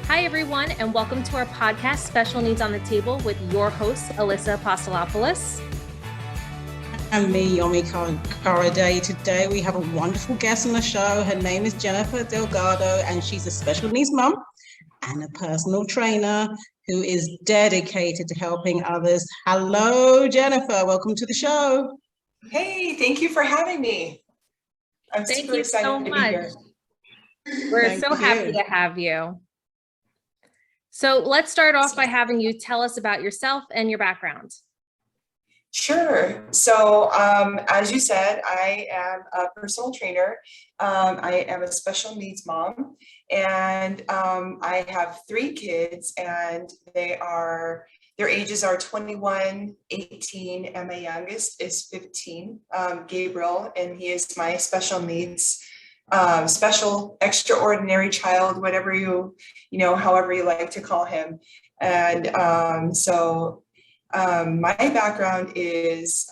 Hi, everyone, and welcome to our podcast, Special Needs on the Table, with your host, Alyssa Apostolopolous. And me, Yomi Karade. Today we have a wonderful guest on the show. Her name is Jennifer Delgado, and she's a special needs mum and a personal trainer who is dedicated to helping others. Hello, Jennifer. Welcome to the show. Hey, thank you for having me. I'm super excited to be here. We're so happy to have you. So let's start off by having you tell us about yourself and your background. Sure. So as you said, I am a personal trainer. I am a special needs mom, and I have 3 kids, and their ages are 21, 18, and my youngest is 15, Gabriel, and he is my special needs, special, extraordinary child, whatever however you like to call him. And my background is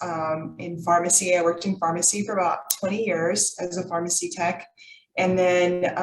in pharmacy. I worked in pharmacy for about 20 years as a pharmacy tech, and then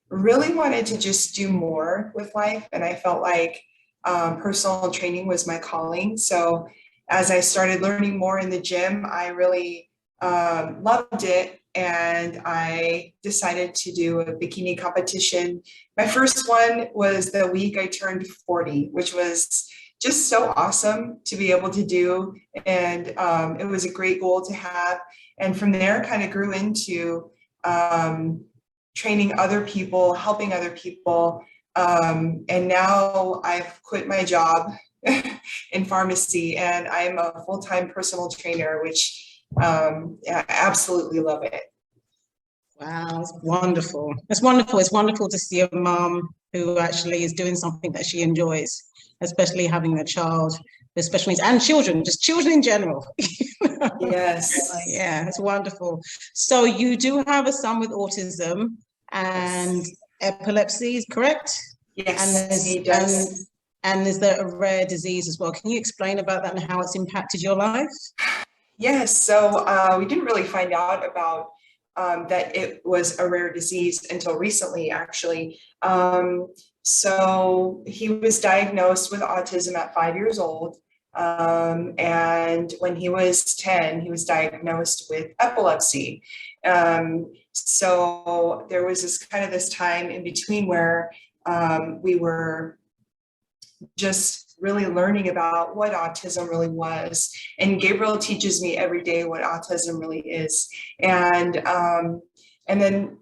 really wanted to just do more with life. And I felt like personal training was my calling. So as I started learning more in the gym, I really loved it. And I decided to do a bikini competition. My first one was the week I turned 40, which was just so awesome to be able to do. And it was a great goal to have. And from there kind of grew into training other people, helping other people. And now I've quit my job in pharmacy, and I'm a full-time personal trainer, which I absolutely love it. Wow, it's wonderful. It's wonderful. It's wonderful to see a mom who actually is doing something that she enjoys, especially having a child with special needs, and children, just children in general. Yes. Yeah, it's wonderful. So you do have a son with autism and epilepsy, is correct? Yes, he does. And is there a rare disease as well? Can you explain about that and how it's impacted your life? Yes, so we didn't really find out about that it was a rare disease until recently, actually. So he was diagnosed with autism at 5 years old. And when he was 10, he was diagnosed with epilepsy. So there was this time in between where we were just really learning about what autism really was. And Gabriel teaches me every day what autism really is. And then,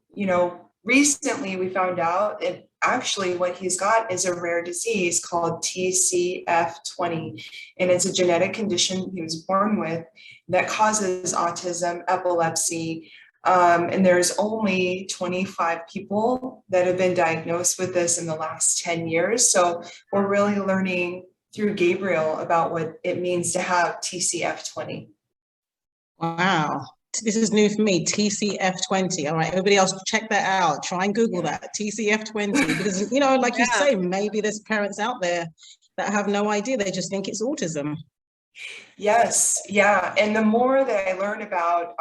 recently we found out that actually what he's got is a rare disease called TCF20. And it's a genetic condition he was born with that causes autism, epilepsy. And there's only 25 people that have been diagnosed with this in the last 10 years. So we're really learning through Gabriel about what it means to have TCF20. Wow. This is new for me, TCF20. All right, everybody else check that out. Try and Google that, TCF20. Because, like you say, maybe there's parents out there that have no idea. They just think it's autism. Yes, yeah. And the more that I learn about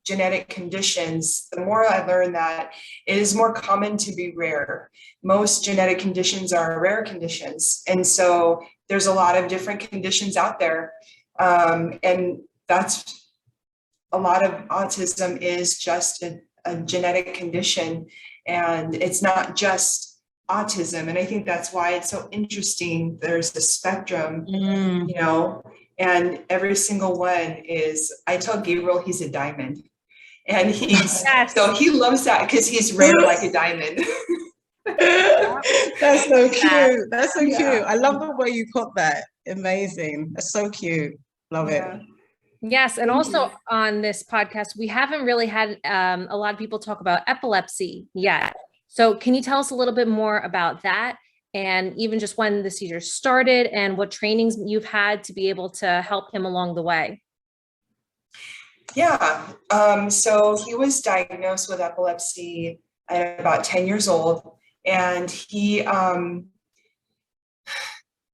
genetic conditions, the more I learn that it is more common to be rare. Most genetic conditions are rare conditions. And so there's a lot of different conditions out there. And that's a lot of autism is just a genetic condition, and it's not just autism. And I think that's why it's so interesting. There's a spectrum, and every single one is, I tell Gabriel he's a diamond, and so he loves that because he's rare like a diamond. That's so cute. That's so cute. I love the way you put that. Amazing. That's so cute. Love it. Yes. And also on this podcast, we haven't really had a lot of people talk about epilepsy yet. So can you tell us a little bit more about that, and even just when the seizure started and what trainings you've had to be able to help him along the way? Yeah. So he was diagnosed with epilepsy at about 10 years old, and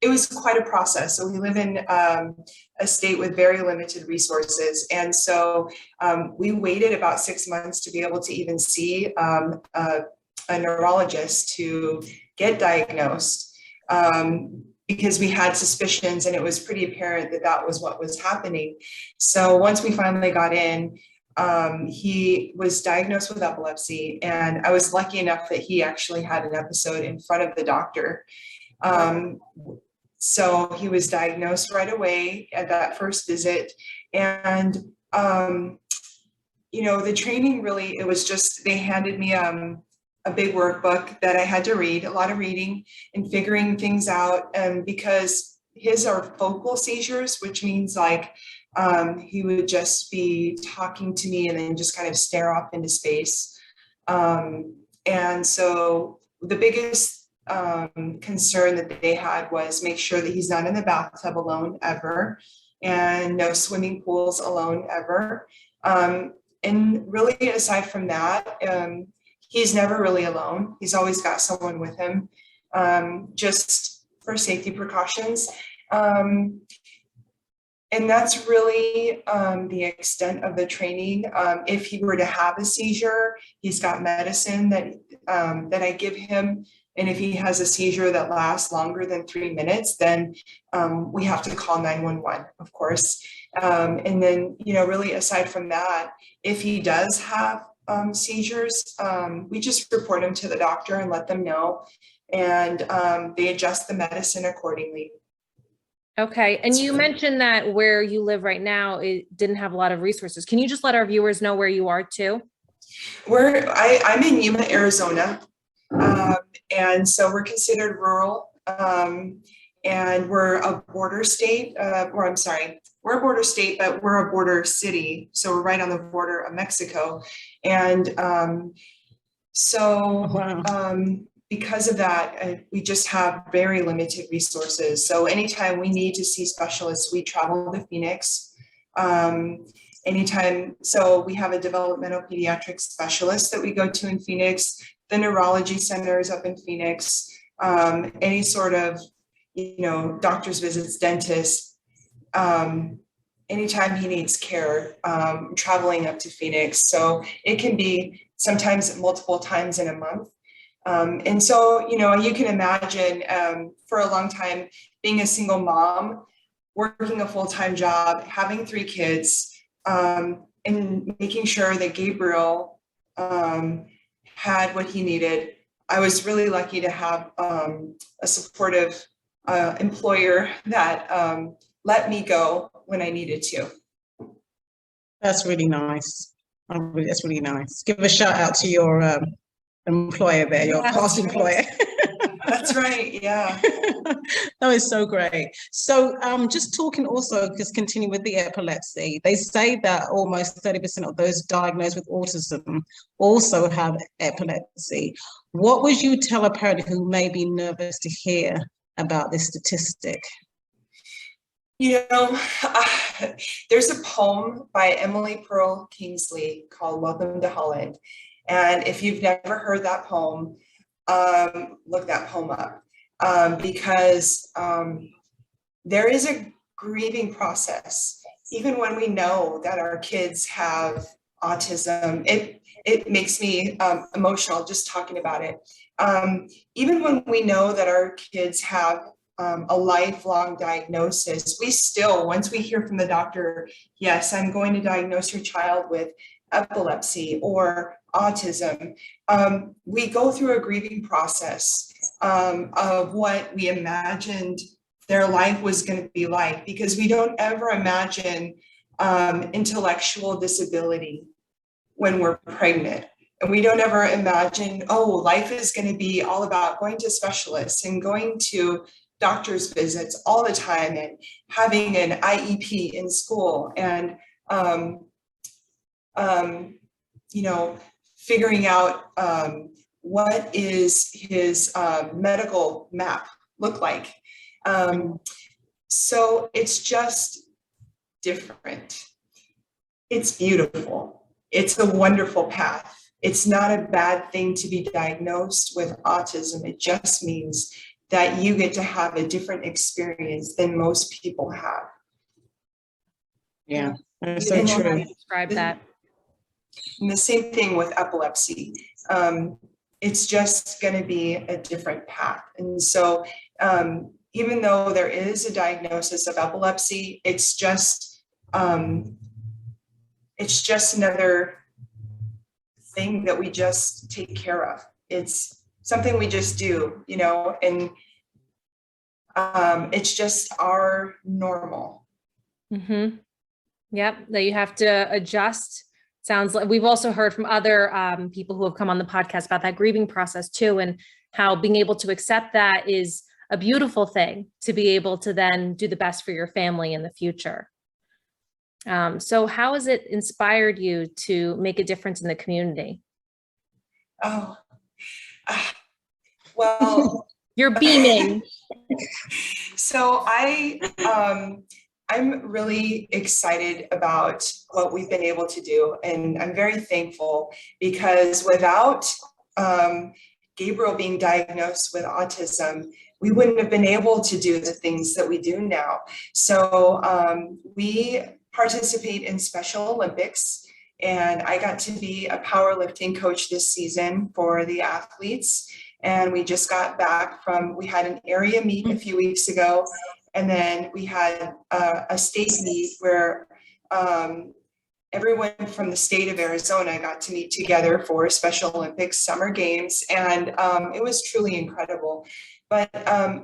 it was quite a process. So we live in a state with very limited resources. And so we waited about 6 months to be able to even see a neurologist to get diagnosed, because we had suspicions and it was pretty apparent that that was what was happening. So once we finally got in, he was diagnosed with epilepsy, and I was lucky enough that he actually had an episode in front of the doctor. So he was diagnosed right away at that first visit. And, you know, the training really, it was just, they handed me a big workbook that I had to read, a lot of reading and figuring things out. And because his are focal seizures, which means like, he would just be talking to me and then just kind of stare off into space. And so the biggest concern that they had was make sure that he's not in the bathtub alone ever, and no swimming pools alone ever. And really, aside from that, he's never really alone. He's always got someone with him, just for safety precautions. And that's really the extent of the training. If he were to have a seizure, he's got medicine that I give him. And if he has a seizure that lasts longer than 3 minutes, then we have to call 911, of course. And then, you know, really aside from that, if he does have seizures, we just report him to the doctor and let them know. And they adjust the medicine accordingly. Okay. And you mentioned that where you live right now, it didn't have a lot of resources. Can you just let our viewers know where you are too? I'm in Yuma, Arizona. And so we're considered rural, and we're a border state, we're a border state, but we're a border city. So we're right on the border of Mexico. And because of that, we just have very limited resources. So anytime we need to see specialists, we travel to Phoenix. So we have a developmental pediatric specialist that we go to in Phoenix, the neurology centers up in Phoenix, any sort of, you know, doctor's visits, dentists, anytime he needs care, traveling up to Phoenix. So it can be sometimes multiple times in a month. And so, you know, you can imagine for a long time being a single mom, working a full-time job, having 3 kids, and making sure that Gabriel had what he needed. I was really lucky to have a supportive employer that let me go when I needed to. That's really nice. That's really nice. Give a shout out to your employer there, your past employer. That's right, yeah. That is so great. So just talking also, just continue with the epilepsy, they say that almost 30% of those diagnosed with autism also have epilepsy. What would you tell a parent who may be nervous to hear about this statistic? You know, there's a poem by Emily Pearl Kingsley called Welcome to Holland. And if you've never heard that poem, look that poem up, because there is a grieving process. Even when we know that our kids have autism, it makes me emotional just talking about it. Even when we know that our kids have a lifelong diagnosis, we still, once we hear from the doctor, yes, I'm going to diagnose your child with epilepsy or autism, we go through a grieving process of what we imagined their life was going to be like, because we don't ever imagine intellectual disability when we're pregnant. And we don't ever imagine, oh, life is going to be all about going to specialists and going to doctor's visits all the time and having an IEP in school and, you know, figuring out what is his medical map look like. So it's just different. It's beautiful. It's a wonderful path. It's not a bad thing to be diagnosed with autism. It just means that you get to have a different experience than most people have. Yeah, that's so true. Describe that. And the same thing with epilepsy. it's just going to be a different path. And so even though there is a diagnosis of epilepsy, it's just another thing that we just take care of. It's something we just do, you know, and it's just our normal. Mm-hmm. Yep, that you have to adjust. Sounds like we've also heard from other people who have come on the podcast about that grieving process too, and how being able to accept that is a beautiful thing, to be able to then do the best for your family in the future. So how has it inspired you to make a difference in the community? Oh, well, You're beaming. so I'm really excited about what we've been able to do, and I'm very thankful because without Gabriel being diagnosed with autism, we wouldn't have been able to do the things that we do now. So we participate in Special Olympics, and I got to be a powerlifting coach this season for the athletes. And we just got back we had an area meet a few weeks ago, and then we had a state meet where everyone from the state of Arizona got to meet together for Special Olympics Summer Games. And it was truly incredible. But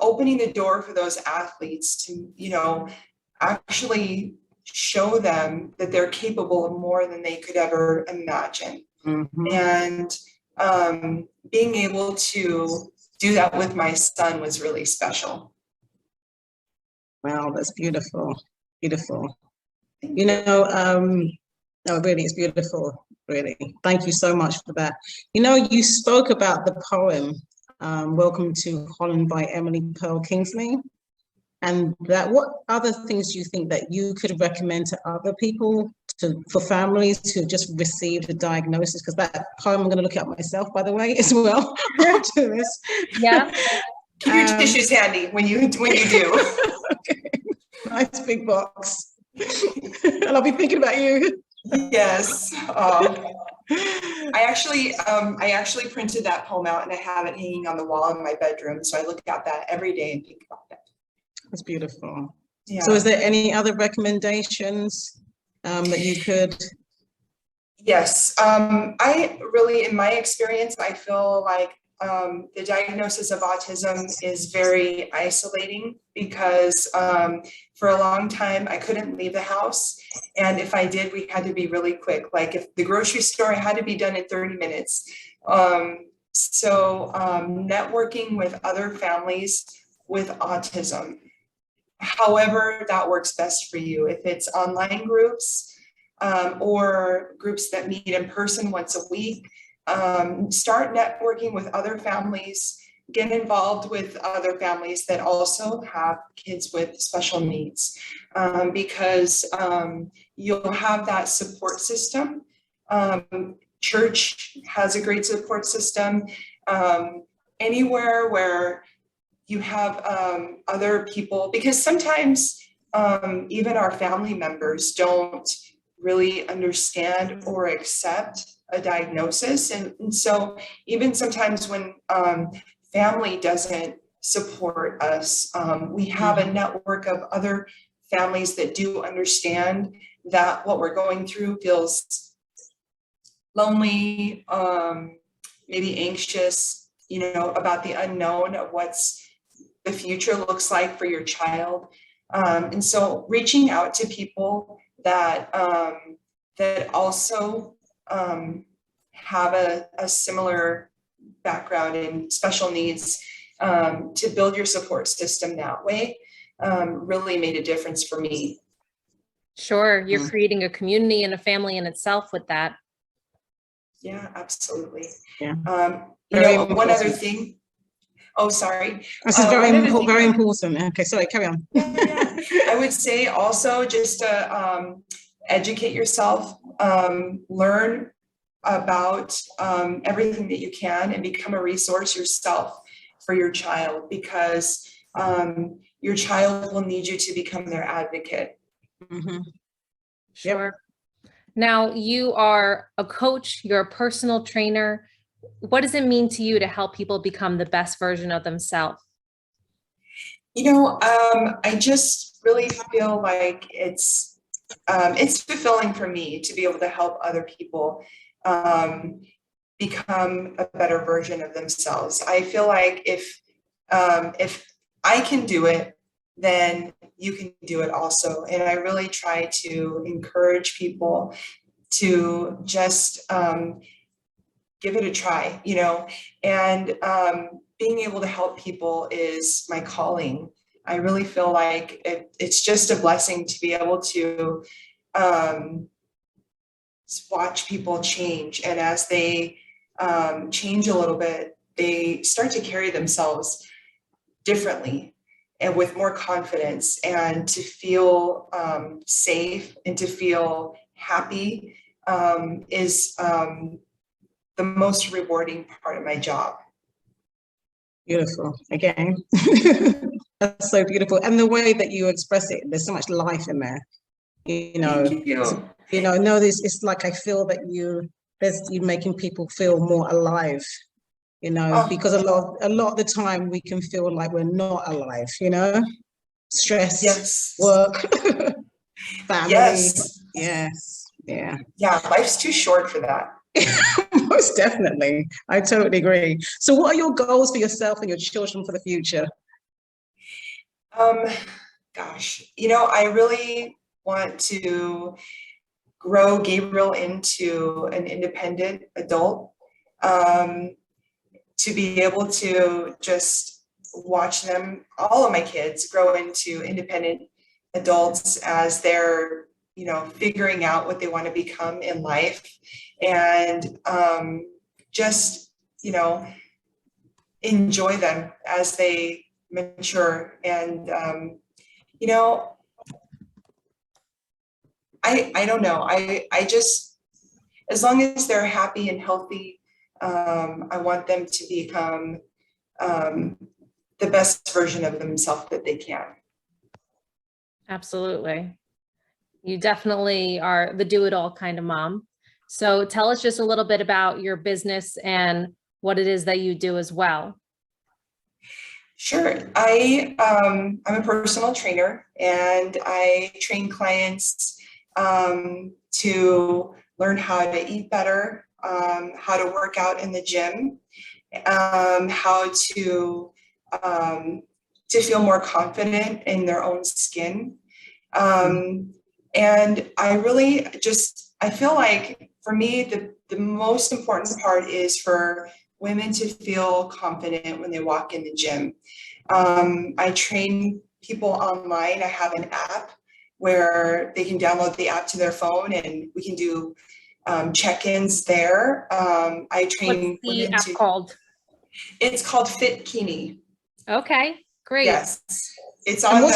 opening the door for those athletes to, you know, actually show them that they're capable of more than they could ever imagine. Mm-hmm. And being able to do that with my son was really special. Wow, that's beautiful. Beautiful. You know, no, really, it's beautiful, really. Thank you so much for that. You know, you spoke about the poem, Welcome to Holland by Emily Pearl Kingsley. And that, what other things do you think that you could recommend to other people, for families who just received a diagnosis? Because that poem I'm going to look at myself, by the way, as well after this. Yeah. Keep your tissues handy when you do. Okay. Nice big box. And I'll be thinking about you. Yes. I actually printed that poem out, and I have it hanging on the wall in my bedroom. So I look at that every day and think about that. That's beautiful. Yeah. So is there any other recommendations that you could? Yes. I really, in my experience, I feel like the diagnosis of autism is very isolating because for a long time I couldn't leave the house. And if I did, we had to be really quick. Like if the grocery store had to be done in 30 minutes. So networking with other families with autism, however that works best for you. If it's online groups or groups that meet in person once a week, start networking with other families, get involved with other families that also have kids with special needs, because you'll have that support system. Church has a great support system. Anywhere where you have other people, because sometimes even our family members don't really understand or accept a diagnosis. And so even sometimes when family doesn't support us, we have a network of other families that do understand that what we're going through feels lonely, maybe anxious, you know, about the unknown of what's the future looks like for your child. And so reaching out to people that that also have a similar background in special needs, to build your support system that way, really made a difference for me. Sure. You're creating a community and a family in itself with that. Yeah, absolutely. Yeah. You know, one other thing. Oh, sorry. This is very important. Okay, sorry, carry on. Yeah. I would say also just to educate yourself, learn about everything that you can, and become a resource yourself for your child, because your child will need you to become their advocate. Mm-hmm. Sure. Yep. Now you are a coach, you're a personal trainer. what does it mean to you to help people become the best version of themselves? I just really feel like it's fulfilling for me to be able to help other people become a better version of themselves. I feel like if I can do it, then you can do it also. And I really try to encourage people to just give it a try, and being able to help people is my calling. I really feel like it's just a blessing to be able to watch people change. And as they change a little bit, they start to carry themselves differently and with more confidence, and to feel safe and to feel happy is the most rewarding part of my job. Beautiful. Again, that's so beautiful. And the way that you express it, there's so much life in there. Thank you. No, it's like I feel that you're making people feel more alive. Because a lot of the time we can feel like we're not alive. Stress, yes, work, family. Yes. Yeah. Life's too short for that. Most definitely. I totally agree. So what are your goals for yourself and your children for the future? Gosh, I really want to grow Gabriel into an independent adult, to be able to just watch them, all of my kids, grow into independent adults as they're figuring out what they want to become in life, and just enjoy them as they mature. And I don't know, I just, as long as they're happy and healthy, I want them to become the best version of themselves that they can. Absolutely. You definitely are the do-it-all kind of mom. So tell us just a little bit about your business and what it is that you do as well. Sure. I'm a personal trainer, and I train clients to learn how to eat better, how to work out in the gym, how to feel more confident in their own skin. And I feel like for me, the most important part is for women to feel confident when they walk in the gym. I train people online. I have an app where they can download the app to their phone, and we can do check-ins there. I train What's the women app called? It's called Fit-Kini. Okay, great. Yes, it's on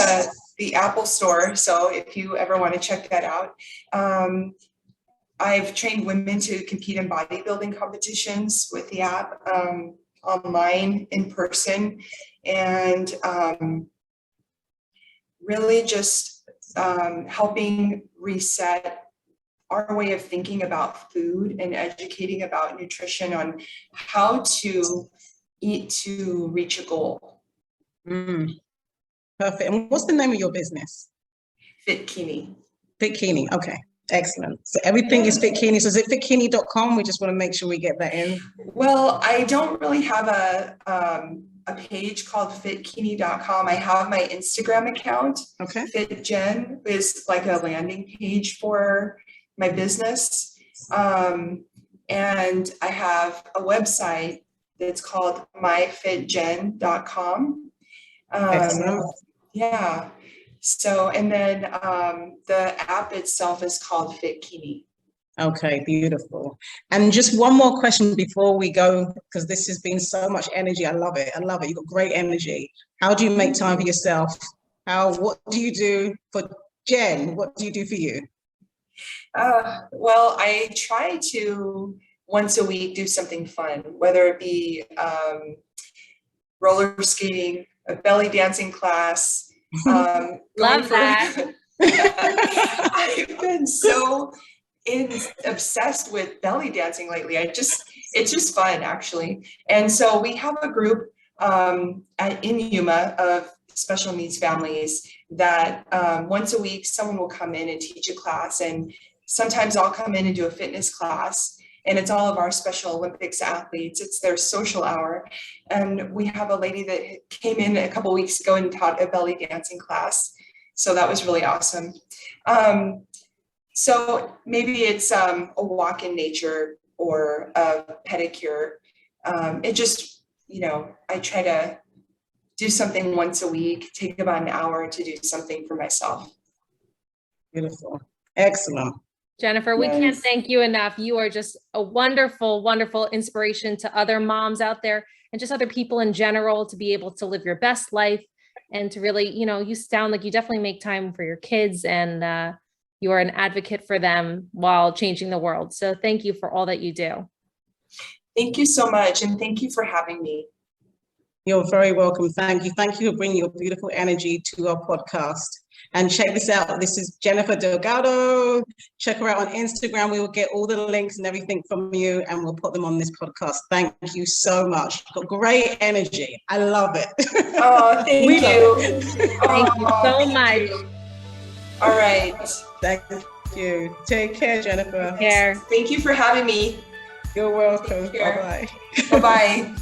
the Apple Store. So if you ever want to check that out. I've trained women to compete in bodybuilding competitions with the app, online, in person, and really just helping reset our way of thinking about food and educating about nutrition on how to eat to reach a goal. Perfect. And what's the name of your business? Fit-Kini. Fit-Kini. Okay. Excellent. So everything is Fit-Kini. So is it fitkini.com? We just want to make sure we get that in. Well, I don't really have a page called fitkini.com. I have my Instagram account. Okay. FitGen is like a landing page for my business. And I have a website that's called myfitgen.com. Excellent. Yeah. So, and then the app itself is called Fit-Kini. Okay, beautiful. And just one more question before we go, because this has been so much energy. I love it. I love it. You've got great energy. How do you make time for yourself? What do you do for Jen? What do you do for you? Well, I try to once a week do something fun, whether it be roller skating, a belly dancing class. Love that. I've been so obsessed with belly dancing lately. It's just fun, actually. And so we have a group in Yuma of special needs families that once a week someone will come in and teach a class, and sometimes I'll come in and do a fitness class, and it's all of our Special Olympics athletes. It's their social hour. And we have a lady that came in a couple weeks ago and taught a belly dancing class. So that was really awesome. So maybe it's a walk in nature or a pedicure. It just, I try to do something once a week, take about an hour to do something for myself. Beautiful. Excellent. Jennifer, we can't thank you enough. You are just a wonderful, wonderful inspiration to other moms out there and just other people in general to be able to live your best life and to really, you sound like you definitely make time for your kids, and you are an advocate for them while changing the world. So thank you for all that you do. Thank you so much. And thank you for having me. You're very welcome. Thank you. Thank you for bringing your beautiful energy to our podcast. And check this out. This is Jennifer Delgado. Check her out on Instagram. We will get all the links and everything from you, and we'll put them on this podcast. Thank you so much. Got great energy. I love it. Oh, thank you. Thank you so much. All right. Thank you. Take care, Jennifer. Take care. Thank you for having me. You're welcome. Bye-bye. Bye-bye.